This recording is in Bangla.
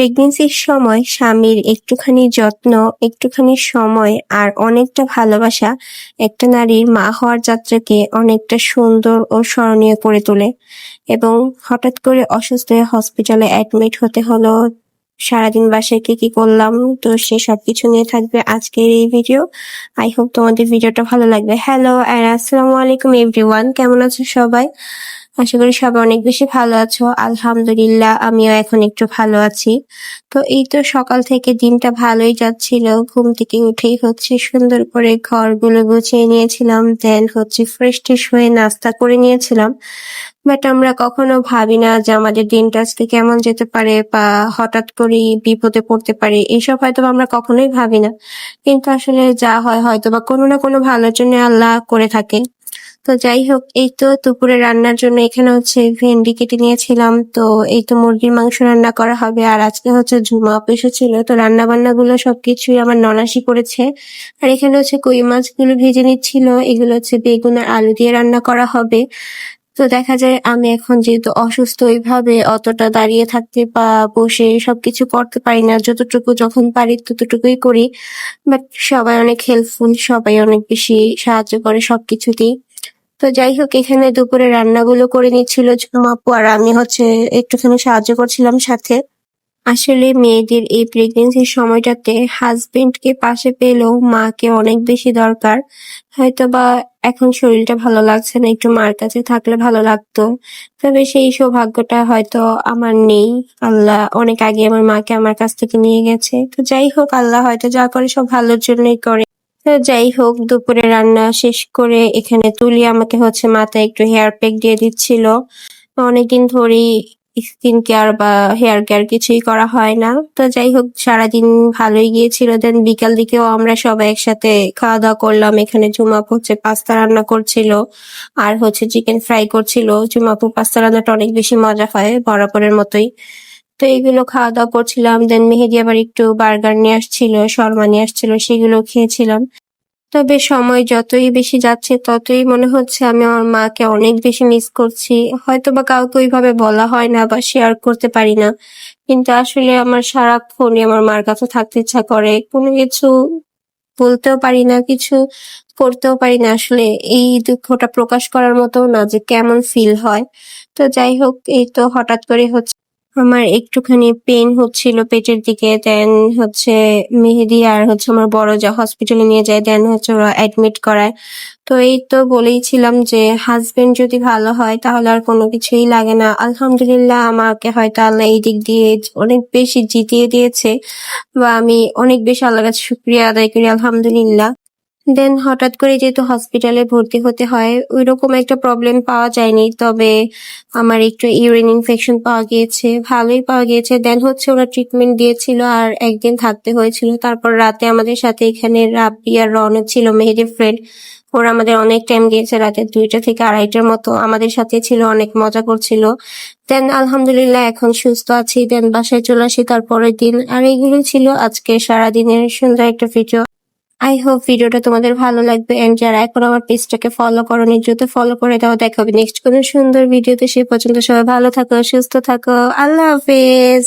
প্রেগনেন্সির সময় স্বামীর একটুখানি যত্ন, একটুখানি সময় আর অনেকটা ভালোবাসা একটা নারীর মা হওয়ার যাত্রাকে অনেকটা সুন্দর ও স্মরণীয় করে তোলে। এবং হঠাৎ করে অসুস্থ হয়ে হসপিটালে অ্যাডমিট হতে হলো। সারাদিন বাসায় কি কি করলাম, তো সে সবকিছু নিয়ে থাকবে আজকের এই ভিডিও। আই হোপ তোমাদের ভিডিওটা ভালো লাগবে। হ্যালো আর আসসালামু আলাইকুম এভরিওয়ান, কেমন আছো সবাই? আশা করি সবাই অনেক বেশি ভালো আছো। আলহামদুলিল্লাহ, আমিও এখন একটু ভালো আছি। তো এই তো সকাল থেকে দিনটা ভালোই যাচ্ছিল। ঘুম থেকে উঠেই সুন্দর করে ঘরগুলো গুছিয়ে নিয়েছিলাম, দেন ফ্রেশ ট্রেশ হয়ে নাস্তা করে নিয়েছিলাম। বাট আমরা কখনো ভাবি না যে আমাদের দিনটা আজকে কেমন যেতে পারে বা হঠাৎ করেই বিপদে পড়তে পারি, এইসব হয়তো আমরা কখনোই ভাবি না। কিন্তু আসলে যা হয় হয়তো বা কোনো না কোনো ভালোর জন্য আল্লাহ করে থাকে। তো যাই হোক, এই তো দুপুরে রান্নার জন্য এখানে ভেন্ডি কেটে নিয়েছিলাম। তো এই তো মুরগির মাংস রান্না করা হবে। আর আজকে জুমা অফিসও ছিল, তো রান্না বান্না গুলো সবকিছুই আমার ননাসি করেছে। আর এখানে কই মাছগুলো ভেজে নিচ্ছিল। এগুলো বেগুন আর আলু দিয়ে রান্না করা হবে। তো দেখা যায় আমি এখন যেহেতু অসুস্থ, ওইভাবে অতটা দাঁড়িয়ে থাকতে বা বসে সবকিছু করতে পারি না। যতটুকু যখন পারি ততটুকুই করি। বাট সবাই অনেক হেল্পফুল, সবাই অনেক বেশি সাহায্য করে সবকিছুতেই। তো যাই হোক, এখানে দুপুরে রান্নাগুলো করে নিচ্ছিল ঝুমা আপু, আর আমি একটুখানি সাহায্য করছিলাম সাথে। আসলে মেয়েদের এই প্রেগনেন্সির সময়টাতে হাজবেন্ডকে পাশে পেলেও মাকে অনেক বেশি দরকার। হয়তোবা এখন শরীরটা ভালো লাগছে না, একটু মার কাছে থাকলে ভালো লাগতো। তবে সেই সৌভাগ্যটা হয়তো আমার নেই। আল্লাহ অনেক আগে আমার মাকে আমার কাছ থেকে নিয়ে গেছে। তো যাই হোক, আল্লাহ হয়তো যা করে সব ভালোর জন্যই করে। তো যাই হোক, দুপুরে রান্না শেষ করে এখানে তুলি আমাকে মাথায় একটু হেয়ার প্যাক দিয়ে দিচ্ছিল। অনেকদিন ধরেই স্কিন কেয়ার বা হেয়ার কেয়ার কিছুই করা হয় না। তো যাই হোক, সারাদিন ভালোই গিয়েছিল। দেন বিকাল দিকেও আমরা সবাই একসাথে খাওয়া দাওয়া করলাম। এখানে ঝুমাপু পাস্তা রান্না করছিল, আর চিকেন ফ্রাই করছিল। ঝুমাপু পাস্তা রান্নাটা অনেক বেশি মজা হয়, বরাবরের মতোই। তো এগুলো খাওয়া দাওয়া করছিলাম। দেন মেহেদি আবার একটু বার্গার নিয়ে আসছিল, শর্মা নিয়ে আসছিল, সেগুলো খেয়েছিলাম। তবে সময় যতই বেশি যাচ্ছে ততই মনে হচ্ছে আমি আমার মাকে অনেক বেশি মিস করছি। হয়তো বা কাউকে ওইভাবে বলা হয় না বা শেয়ার করতে পারি না, কিন্তু আসলে আমার সারাক্ষণই আমার মার কাছে থাকতে ইচ্ছা করে। কোনো কিছু বলতেও পারি না, কিছু করতেও পারি না। আসলে এই দুঃখটা প্রকাশ করার মতো না যে কেমন ফিল হয়। তো যাই হোক, এই তো হঠাৎ করে আমার একটুখানি পেইন হচ্ছিল পেটের দিকে। দেন মেহেদি আর আমার বড় যা হসপিটালে নিয়ে যায়। দেন ওরা অ্যাডমিট করায়। তো এই তো বলেইছিলাম যে হাজবেন্ড যদি ভালো হয় তাহলে আর কোনো কিছুই লাগে না। আলহামদুলিল্লাহ, আমাকে হয়তো আল্লাহ এই দিক দিয়ে অনেক বেশি জিতিয়ে দিয়েছে, বা আমি অনেক বেশি আল্লাহর কাছে শুকরিয়া আদায় করি, আলহামদুলিল্লাহ। দেন হঠাৎ করে যেহেতু হসপিটালে ভর্তি হতে হয়, ওইরকম একটা প্রবলেম পাওয়া যায়নি। তবে আমার একটু ইউরিন ইনফেকশন পাওয়া গিয়েছে, ভালোই পাওয়া গিয়েছে। দেন ওরা ট্রিটমেন্ট দিয়েছিল আর একদিন থাকতে হয়েছিল। তারপর রাতে আমাদের সাথে এখানে রাব্বি আর রনক ছিল, মেহেদির ফ্রেন্ড। ওরা আমাদের অনেক টাইম দিয়েছে, রাতে 2টা থেকে 2:30টার মতো আমাদের সাথে ছিল, অনেক মজা করছিল। দেন আলহামদুলিল্লাহ এখন সুস্থ আছি। দেন বাসায় চলে আসি তারপরের দিন। আর এইগুলো ছিল আজকে সারাদিনের সুন্দর একটা ভিডিও। আই হোপ ভিডিওটা তোমাদের ভালো লাগবে। এন্ড যারা এখন আমার পেজটাকে ফলো করোনি, দ্রুত ফলো করে দাও। দেখা হবে নেক্সট কোনো সুন্দর ভিডিওতে। সে পর্যন্ত সবাই ভালো থাকো, সুস্থ থাকো। আল্লাহ হাফেজ।